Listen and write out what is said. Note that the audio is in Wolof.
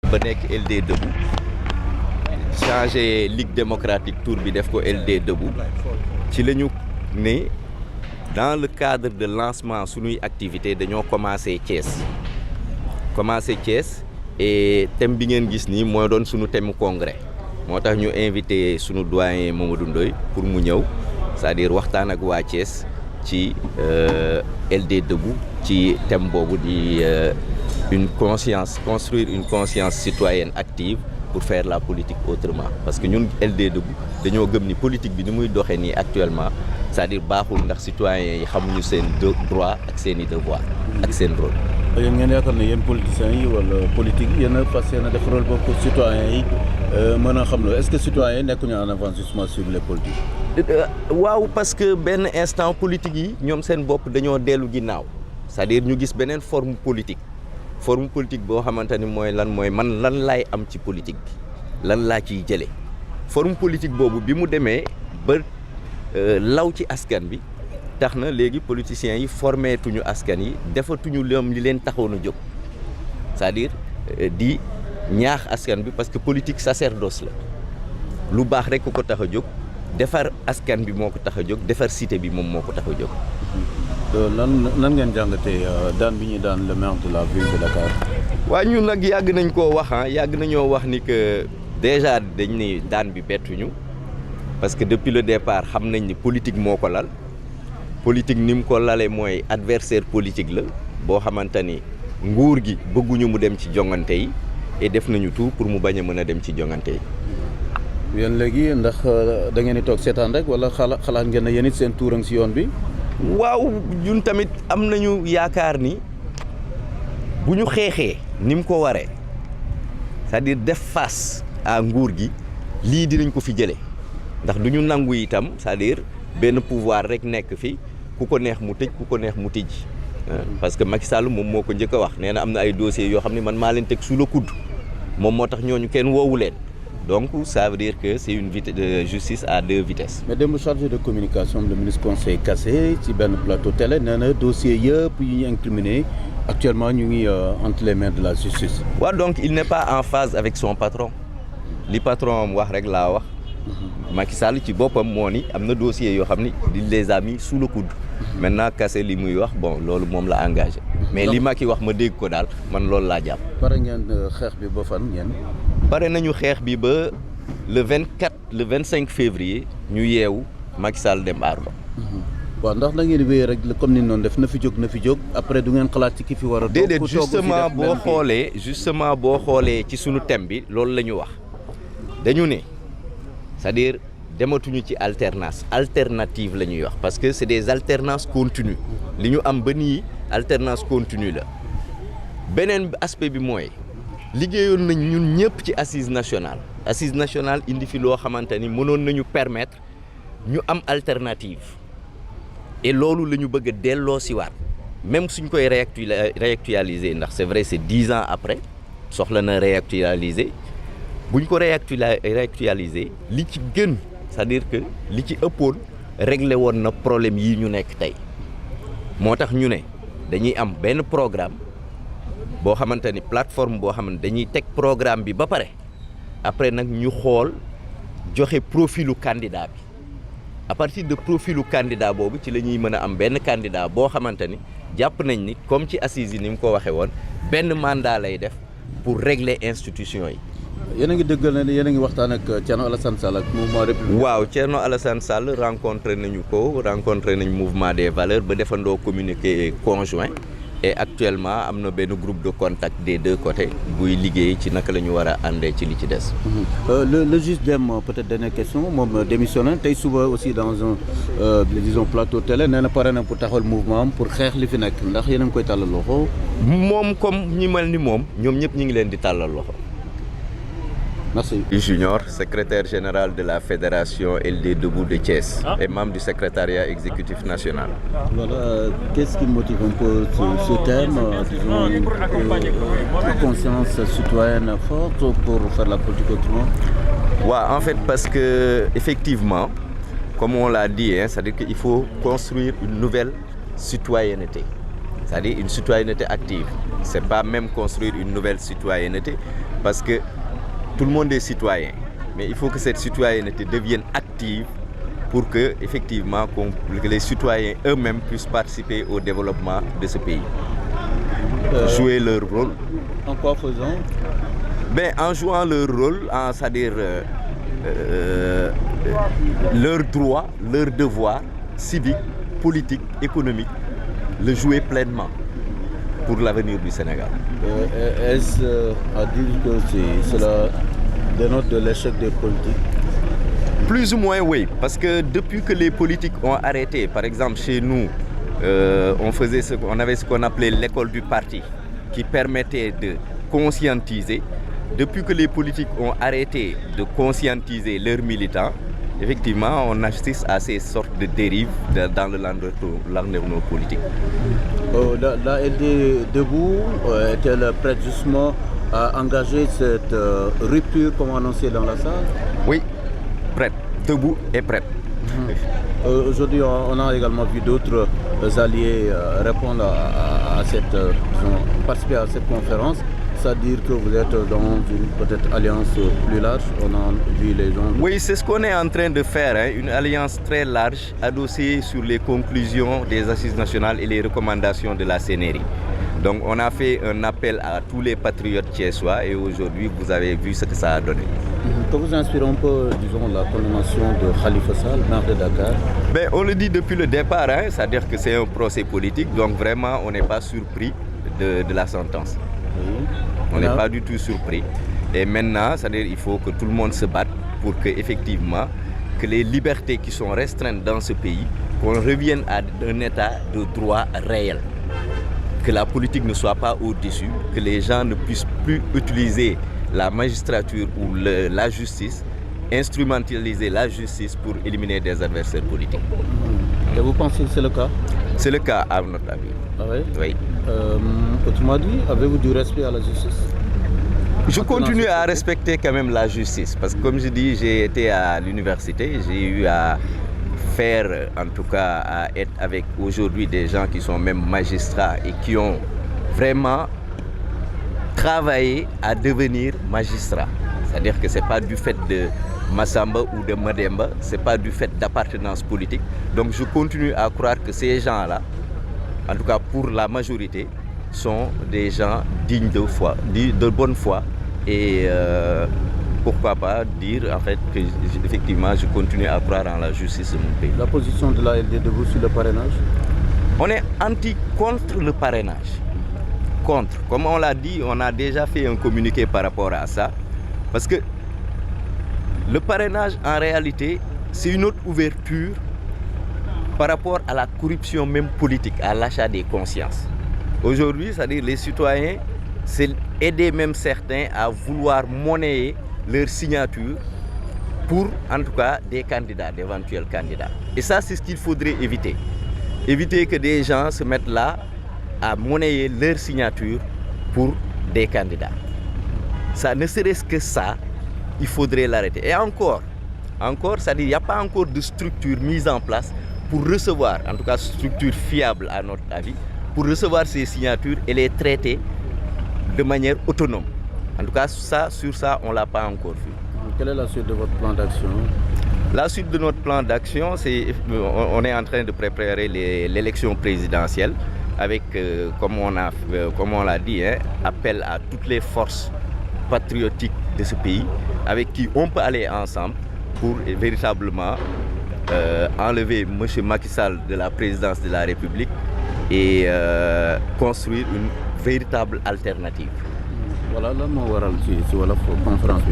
ba nekk LD Debout changé Ligue démocratique tour bi def ko LD Debout ci la ñu ne dans le cadre de lancement suñuy activité dañoo commencé Thiès et thème bi ngeen gis nii mooy doon suñu thème congrès moo tax ñu invité suñu doyen Mamadou Ndoye pour mu ñëw c'est-à-dire waxtaan ak waa Thiès ci LD Debout ci thème boobu di construire une conscience citoyenne active pour faire la politique autrement parce que ñun LD Debout dañoo gëm ni politique bi ni muy doxee nii actuellement c'est-à-dire baaxul ndax citoyens yi xamuñu seen droit ak seen i devoir ak seen rôle. yéen ngeen yaakaar ne yéen politiciens yi wala politique yi yéen a fas yéene def rôle boobu pour citoyens yi mën a xam loolu est-ce que citoyens yi nekkuñu en avance justement sur les politiques. waaw parce que benn instant politique yi ñoom seen bopp dañoo dellu ginnaaw c'est-à-dire ñu gis beneen forme politique boo xamante ni mooy man lan laay am ci politique bi lan laa ciy jëlee forme politique boobu bi mu demee ba law ci askan bi tax na léegi politiciens yi formeetuñu askan yi defatuñu ñoom li leen taxoon a jóg c'est-à-dire di ñaax askan bi parce que politique sacerdoce la lu baax rek ko tax a jóg defar askan bi moo ko tax a jóg defar cité bi moom moo ko tax a jóg. nan ngeen jàngatee daan bi ñuy daan le maire de la ville de Dakar. waaw ñun nag yàgg nañ koo wax yàgg nañoo wax ni que déjà dañ ni daan bi bettuñu parce que depuis le départ xam nañ ni politique moo ko lal politique ni mu ko lalee mooy adversaire politique la boo xamante ni nguur gi bëgguñu mu dem ci jongante yi et def nañu tout pour mu bañ a mën a dem ci jongante yi. yéen léegi ndax da ngeen di toog seetaan rek wala xalaat ngeen ne yéen it seen tuurang si yoon bi. waaw ñun tamit am nañu yaakaar ni bu ñu xeexee ni mu ko waree c'est-à-dire def face à nguur gi lii dinañ ko fi jëlee ndax du ñu nangu itam c'est-à-dire benn pouvoir rek nekk fi ku ko neex mu tëj ku ko neex mu tijji parce que Macky Sall moom moo ko njëkk a wax nee na am na ay dossiers yoo xam ne man maa leen teg sous le coude moom moo tax ñooñu kenn woowu leen. Donc, ça veut dire que c'est une justice à deux vitesses. Mais démb chargé de communication le ministre conseil Kassé ci benn plateau télé nee na dossier yëpp yi ñu incriminé actuellement ñu ngi entre les mains de la justice. waaw donc il n'est pas en phase avec son patron li patron am wax rek laa wax. Macky Sall ci boppam moo ni am na dossier yoo xam ni il les a mis sous le coude. Maintenant Kassé li muy wax bon loolu moom la engagé. mais li Macky wax ma dégg ko daal man loolu laa jàpp. pare ngeen xeex bi ba fan ngeen. pare nañu xeex bi ba le 25 février ñu yeewu Macky Sall dem aar ba. waaw ndax da ngeen wéy rek comme ni noonu def na fi jóg après du ngeen xalaat ci ki fi war a. déedéet justement boo xoolee ci sunu thème bi loolu la ñu wax dañu ne c'est-à-dire dematuñu ci alternative la ñuy wax parce que c'est des alternances continues li ñu am ba nii alternance continue la beneen aspect bi mooy. liggéeyoon nañ ñun ñëpp ci assise nationale indi fi loo xamante ni mënoon nañu permettre ñu am alternative et loolu la ñu bëgg a delloo si waat même suñ koy réactualiser ndax c'est vrai c'est 10 ans après soxla na réactualiser buñ ko réactualiser li ci gën c'est-à-dire que li ci ëppoon réglé woon na problème yi ñu nekk tey moo tax ñu ne dañuy am benn programme boo xamante ni plateforme boo xamante dañuy teg programme bi ba pare après nag ñu xool joxe profilu candidat bi à partir de profilu candidat boobu ci la ñuy mën a am benn candidat boo xamante ni jàpp nañ ni comme ci assises yi ni mu ko waxee woon benn mandat lay def pour régler institution yi. yéen a ngi dëggal ne yéen a ngi waxtaan ak Thierno Alassane Sall ak mouvement républicain. waaw Thierno Alassane Sall rencontré nañ mouvement des valeurs ba defandoo communiqué conjoint. et actuellement am na benn groupe de contact des deux côtés buy liggéey ci naka la ñu war a àndee ci li ci des. le juge Dème peut-être dernière question moom démissionné tey suba aussi dans un disons plateau télé nee na pare na pour taxawal mouvement am pour xeex li fi nekk ndax yéen a ngi koy tàllal loxo. moom comme ñi mel ni moom ñoom ñëpp ñu ngi leen di tàllal loxo. Merci. Junior, secrétaire général de la Fédération LD Debout de Thiès et membre du secrétariat exécutif national. Voilà, qu'est-ce qui motive un peu ce thème, disons, une conscience citoyenne forte pour faire la politique autrement? Ouais, en fait, parce que effectivement, comme on l'a dit, c'est-à-dire qu'il faut construire une nouvelle citoyenneté. C'est-à-dire une citoyenneté active. C'est pas même construire une nouvelle citoyenneté, parce que tout le monde est citoyen, mais il faut que cette citoyenneté devienne active pour que, effectivement, que les citoyens eux-mêmes puissent participer au développement de ce pays. Jouer leur rôle. En quoi faisant? En jouant leur rôle, c'est-à-dire leurs droits, leurs devoirs civiques, politiques, économiques, le jouer pleinement pour l'avenir du Sénégal. Est-ce à dire que cela dénote de l'échec des politiques? Plus ou moins oui, parce que depuis que les politiques ont arrêté, par exemple chez nous, on avait ce qu'on appelait l'école du parti, qui permettait de conscientiser. Depuis que les politiques ont arrêté de conscientiser leurs militants, effectivement, on assiste à ces sortes de dérives dans le landerneau politique. La LD Debout est-elle prête justement à engager cette rupture comme annoncé dans la salle? Oui, prête. Debout et prête. Aujourd'hui, on a également vu d'autres alliés répondre à cette, participer à cette conférence. C'est-à-dire que vous êtes dans une peut-être alliance plus large, on a vu les gens... Oui, c'est ce qu'on est en train de faire, hein, une alliance très large, adossée sur les conclusions des Assises nationales et les recommandations de la CNRI. Donc on a fait un appel à tous les patriotes thiessois et aujourd'hui vous avez vu ce que ça a donné. Que vous inspire un peu, disons, la condamnation de Khalifa Sall, maire de Dakar? On le dit depuis le départ, hein, c'est-à-dire que c'est un procès politique, donc vraiment on n'est pas surpris de la sentence. Oui. On n'est pas du tout surpris. Et maintenant, c'est-à-dire qu'il faut que tout le monde se batte pour que, effectivement, que les libertés qui sont restreintes dans ce pays, qu'on revienne à un état de droit réel. Que la politique ne soit pas au-dessus, que les gens ne puissent plus utiliser la magistrature ou la justice, instrumentaliser la justice pour éliminer des adversaires politiques. Et vous pensez que c'est le cas? C'est le cas à notre avis. Ah oui? Oui. Autrement dit, avez-vous du respect à la justice? Je continue à respecter quand même la justice parce que comme je dis, j'ai été à l'université, j'ai eu à faire, en tout cas, à être avec aujourd'hui des gens qui sont même magistrats et qui ont vraiment travaillé à devenir magistrats. C'est-à-dire que ce n'est pas du fait de Massamba ou de Mademba, ce n'est pas du fait d'appartenance politique. Donc je continue à croire que ces gens-là, en tout cas pour la majorité, sont des gens dignes de foi, de bonne foi. Et pourquoi pas dire en fait que effectivement je continue à croire en la justice de mon pays. La position de la LD Debout sur le parrainage? On est contre le parrainage. Contre. Comme on l'a dit, on a déjà fait un communiqué par rapport à ça. Parce que le parrainage, en réalité, c'est une autre ouverture par rapport à la corruption même politique, à l'achat des consciences. Aujourd'hui, c'est-à-dire les citoyens, c'est aider même certains à vouloir monnayer leur signature pour, en tout cas, des candidats, d'éventuels candidats. Et ça, c'est ce qu'il faudrait éviter. Éviter que des gens se mettent là à monnayer leur signature pour des candidats. Ça ne serait-ce que ça, il faudrait l'arrêter. Et encore, c'est-à-dire qu'il n'y a pas encore de structure mise en place pour recevoir, en tout cas structure fiable à notre avis, pour recevoir ces signatures et les traiter de manière autonome. En tout cas, sur ça, on ne l'a pas encore fait. Quelle est la suite de votre plan d'action? La suite de notre plan d'action, c'est on est en train de préparer l'élection présidentielle avec, comme on l'a dit, hein, appel à toutes les forces patriotiques de ce pays avec qui on peut aller ensemble pour véritablement enlever M. Macky Sall de la présidence de la République et construire une véritable alternative. Voilà, là, on va conférence